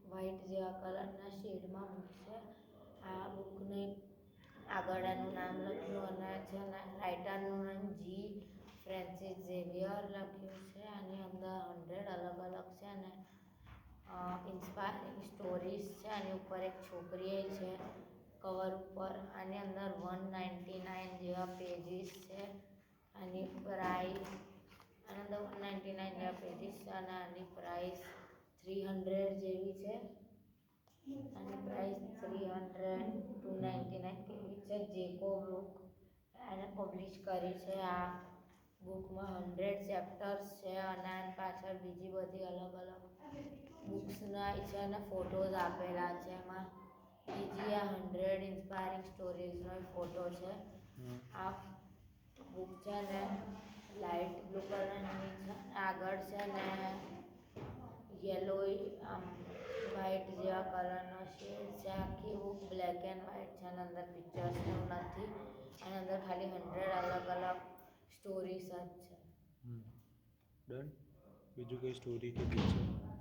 White જેવા કલરના શેડમાં book છે. આ બુકને આગળનું નામ લખ્યું અને છે ને રાઇટરનું નામ જી ફ્રેન્સિસ ઝેવિયર લખ્યું છે. આની અંદર 100 અલગ અલગ છે અને ઇન્સ્પાયરિંગ સ્ટોરીઝ છે. આની ઉપર એક છોકરી છે કવર ઉપર. આની અંદર 199 જેવા પેજીસ છે. આની પ્રાઇસ આની અંદર 199 જેવા પેજીસ છે અને આની પ્રાઇસ 300 જેવી છે. આની પ્રાઇસ 300 299 જેવી છે. જેકો બુક એને પબ્લિશ કરી છે. આ બુકમાં 100 ચેપ્ટર્સ છે અને આની પાછળ બીજી બધી અલગ અલગ બુક્સના છે અને ફોટોઝ આપેલા છે. એમાં બીજી આ 100 ઇન્સ્પાયરિંગ સ્ટોરીઝનો ફોટો છે. આ બુક છે ને લાઇટ બ્લુ કલરની છે. આગળ છે ને યલો આમ વ્હાઈટ જેવા કલરનો શેડ છે. આખી બુક બ્લેક એન્ડ વ્હાઈટ છે અને અંદર પિક્ચર્સ એવું નથી. એની અંદર ખાલી 100 અલગ અલગ સ્ટોરીઝ જ છે. ડન. બીજું કઈ સ્ટોરી કે પિક્ચર?